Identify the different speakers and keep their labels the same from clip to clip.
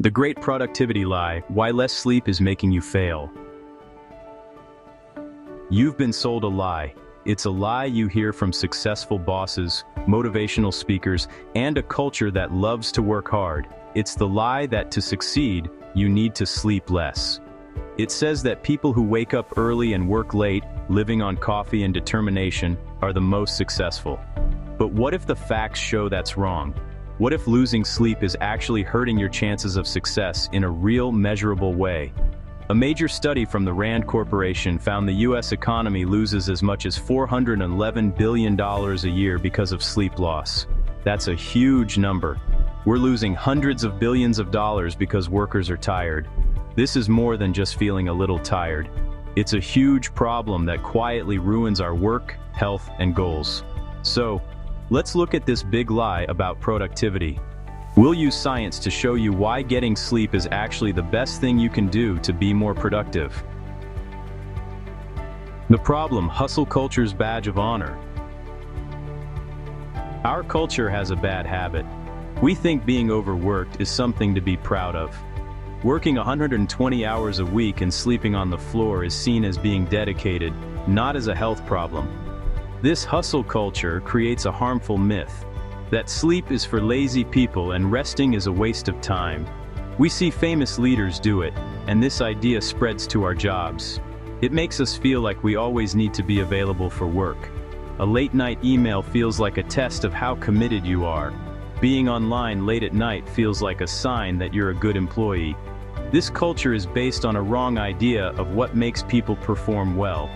Speaker 1: The great productivity lie: why less sleep is making you fail. You've been sold a lie. It's a lie you hear from successful bosses, motivational speakers, and a culture that loves to work hard. It's the lie that to succeed, you need to sleep less. It says that people who wake up early and work late, living on coffee and determination, are the most successful. But what if the facts show that's wrong? What if losing sleep is actually hurting your chances of success in a real, measurable way? A major study from the Rand Corporation found the US economy loses as much as $411 billion a year because of sleep loss. That's a huge number. We're losing hundreds of billions of dollars because workers are tired. This is more than just feeling a little tired. It's a huge problem that quietly ruins our work, health, and goals. So, let's look at this big lie about productivity. We'll use science to show you why getting sleep is actually the best thing you can do to be more productive. The problem: hustle culture's badge of honor. Our culture has a bad habit. We think being overworked is something to be proud of. Working 120 hours a week and sleeping on the floor is seen as being dedicated, not as a health problem. This hustle culture creates a harmful myth that sleep is for lazy people and resting is a waste of time. We see famous leaders do it, and this idea spreads to our jobs. It makes us feel like we always need to be available for work. A late-night email feels like a test of how committed you are. Being online late at night feels like a sign that you're a good employee. This culture is based on a wrong idea of what makes people perform well.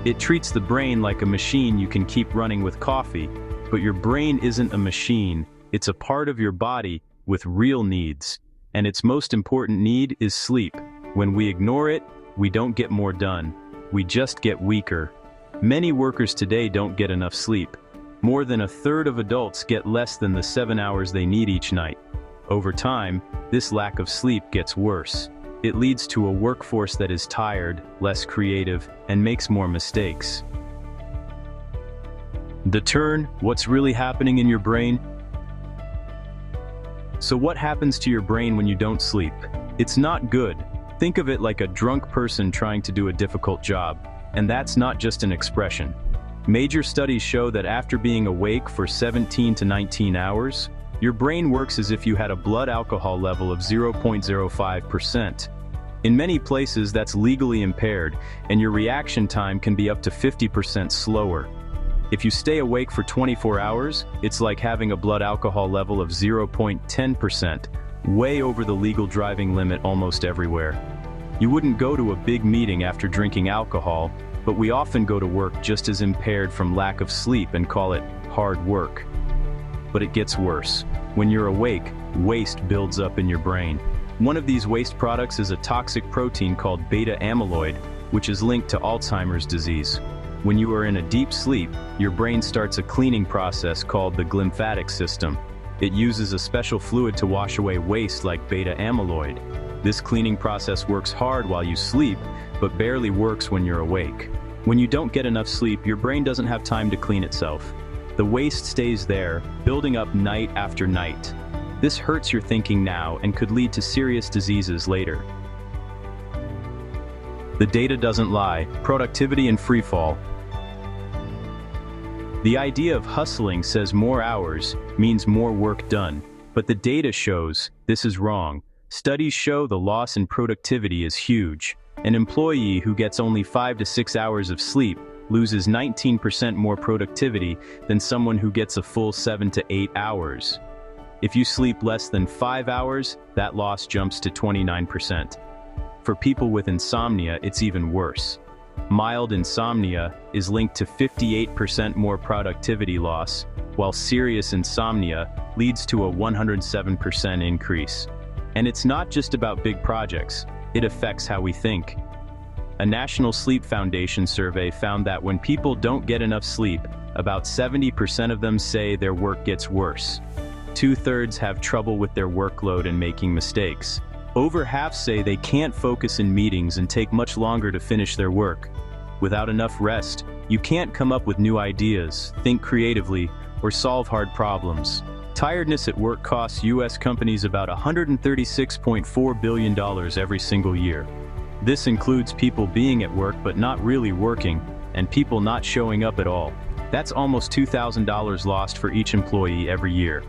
Speaker 1: It treats the brain like a machine you can keep running with coffee, but your brain isn't a machine. It's a part of your body with real needs. And its most important need is sleep. When we ignore it, we don't get more done. We just get weaker. Many workers today don't get enough sleep. More than a third of adults get less than the 7 hours they need each night. Over time, this lack of sleep gets worse. It leads to a workforce that is tired, less creative, and makes more mistakes. The turn: what's really happening in your brain? So what happens to your brain when you don't sleep? It's not good. Think of it like a drunk person trying to do a difficult job. And that's not just an expression. Major studies show that after being awake for 17 to 19 hours, your brain works as if you had a blood alcohol level of 0.05%. In many places, that's legally impaired, and your reaction time can be up to 50% slower. If you stay awake for 24 hours, it's like having a blood alcohol level of 0.10%, way over the legal driving limit almost everywhere. You wouldn't go to a big meeting after drinking alcohol, but we often go to work just as impaired from lack of sleep and call it hard work. But it gets worse. When you're awake, waste builds up in your brain. One of these waste products is a toxic protein called beta amyloid, which is linked to Alzheimer's disease. When you are in a deep sleep, your brain starts a cleaning process called the glymphatic system. It uses a special fluid to wash away waste like beta amyloid. This cleaning process works hard while you sleep, but barely works when you're awake. When you don't get enough sleep, your brain doesn't have time to clean itself. The waste stays there, building up night after night. This hurts your thinking now and could lead to serious diseases later. The data doesn't lie. Productivity and freefall. The idea of hustling says more hours means more work done, but the data shows this is wrong. Studies show the loss in productivity is huge. An employee who gets only 5 to 6 hours of sleep loses 19% more productivity than someone who gets a full 7 to 8 hours. If you sleep less than 5 hours, that loss jumps to 29%. For people with insomnia, it's even worse. Mild insomnia is linked to 58% more productivity loss, while serious insomnia leads to a 107% increase. And it's not just about big projects, it affects how we think. A National Sleep Foundation survey found that when people don't get enough sleep, about 70% of them say their work gets worse. 2/3 have trouble with their workload and making mistakes. Over half say they can't focus in meetings and take much longer to finish their work. Without enough rest, you can't come up with new ideas, think creatively, or solve hard problems. Tiredness at work costs U.S. companies about $136.4 billion every single year. This includes people being at work but not really working, and people not showing up at all. That's almost $2,000 lost for each employee every year.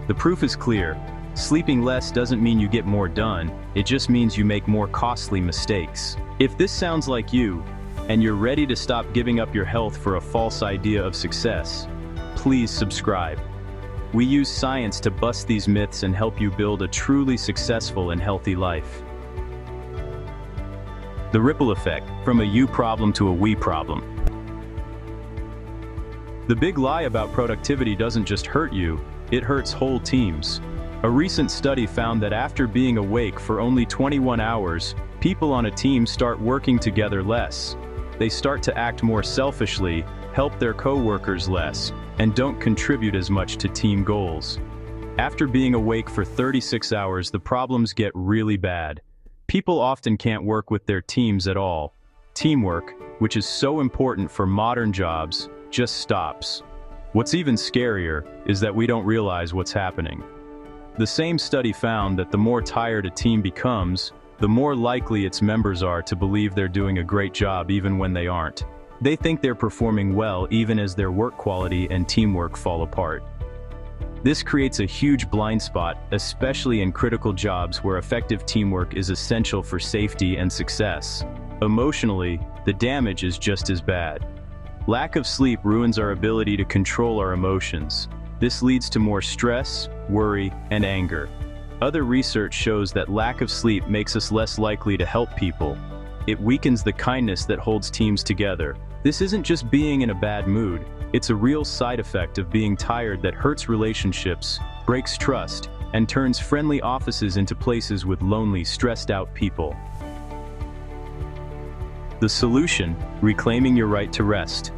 Speaker 1: The proof is clear. Sleeping less doesn't mean you get more done, it just means you make more costly mistakes. If this sounds like you, and you're ready to stop giving up your health for a false idea of success, please subscribe. We use science to bust these myths and help you build a truly successful and healthy life. The ripple effect, from a you problem to a we problem. The big lie about productivity doesn't just hurt you, it hurts whole teams. A recent study found that after being awake for only 21 hours, people on a team start working together less. They start to act more selfishly, help their co-workers less, and don't contribute as much to team goals. After being awake for 36 hours, the problems get really bad. People often can't work with their teams at all. Teamwork, which is so important for modern jobs, just stops. What's even scarier is that we don't realize what's happening. The same study found that the more tired a team becomes, the more likely its members are to believe they're doing a great job even when they aren't. They think they're performing well even as their work quality and teamwork fall apart. This creates a huge blind spot, especially in critical jobs where effective teamwork is essential for safety and success. Emotionally, the damage is just as bad. Lack of sleep ruins our ability to control our emotions. This leads to more stress, worry, and anger. Other research shows that lack of sleep makes us less likely to help people. It weakens the kindness that holds teams together. This isn't just being in a bad mood, it's a real side effect of being tired that hurts relationships, breaks trust, and turns friendly offices into places with lonely, stressed-out people. The solution: reclaiming your right to rest.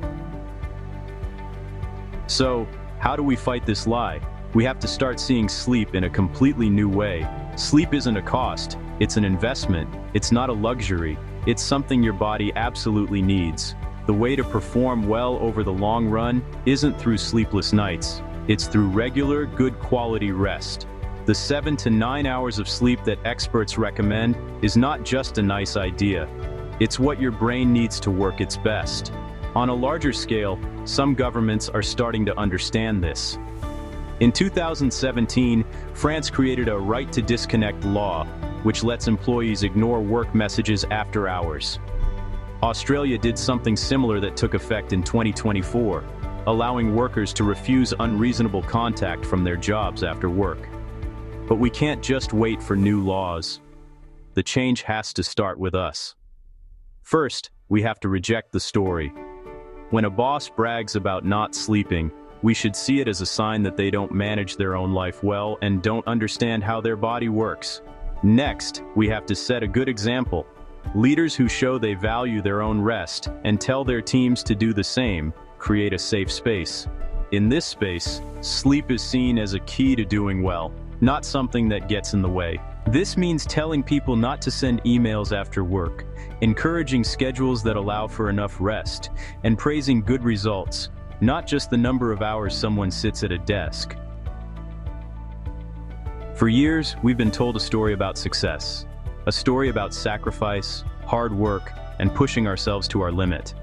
Speaker 1: So, how do we fight this lie? We have to start seeing sleep in a completely new way. Sleep isn't a cost, it's an investment, it's not a luxury, it's something your body absolutely needs. The way to perform well over the long run isn't through sleepless nights, it's through regular, good quality rest. The 7 to 9 hours of sleep that experts recommend is not just a nice idea, it's what your brain needs to work its best. On a larger scale, some governments are starting to understand this. In 2017, France created a right to disconnect law, which lets employees ignore work messages after hours. Australia did something similar that took effect in 2024, allowing workers to refuse unreasonable contact from their jobs after work. But we can't just wait for new laws. The change has to start with us. First, we have to reject the story. When a boss brags about not sleeping, we should see it as a sign that they don't manage their own life well and don't understand how their body works. Next, we have to set a good example. Leaders who show they value their own rest and tell their teams to do the same create a safe space. In this space, sleep is seen as a key to doing well, not something that gets in the way. This means telling people not to send emails after work, encouraging schedules that allow for enough rest, and praising good results, not just the number of hours someone sits at a desk. For years, we've been told a story about success. A story about sacrifice, hard work, and pushing ourselves to our limit.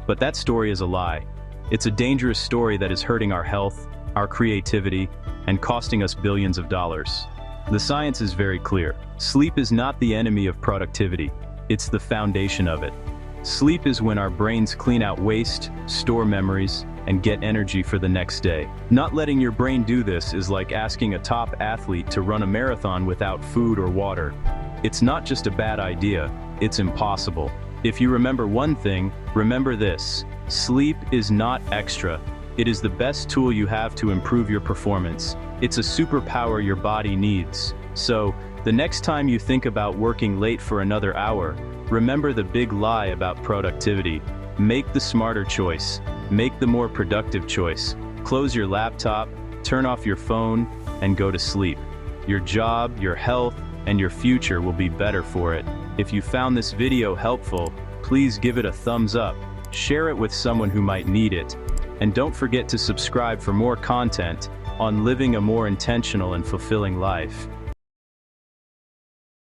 Speaker 1: But that story is a lie. It's a dangerous story that is hurting our health, our creativity, and costing us billions of dollars. The science is very clear. Sleep is not the enemy of productivity. It's the foundation of it. Sleep is when our brains clean out waste, store memories, and get energy for the next day. Not letting your brain do this is like asking a top athlete to run a marathon without food or water. It's not just a bad idea, it's impossible. If you remember one thing, remember this: sleep is not extra. It is the best tool you have to improve your performance. It's a superpower your body needs. So, the next time you think about working late for another hour, remember the big lie about productivity. Make the smarter choice. Make the more productive choice. Close your laptop, turn off your phone, and go to sleep. Your job, your health, and your future will be better for it. If you found this video helpful, please give it a thumbs up, share it with someone who might need it, and don't forget to subscribe for more content. on living a more intentional and fulfilling life.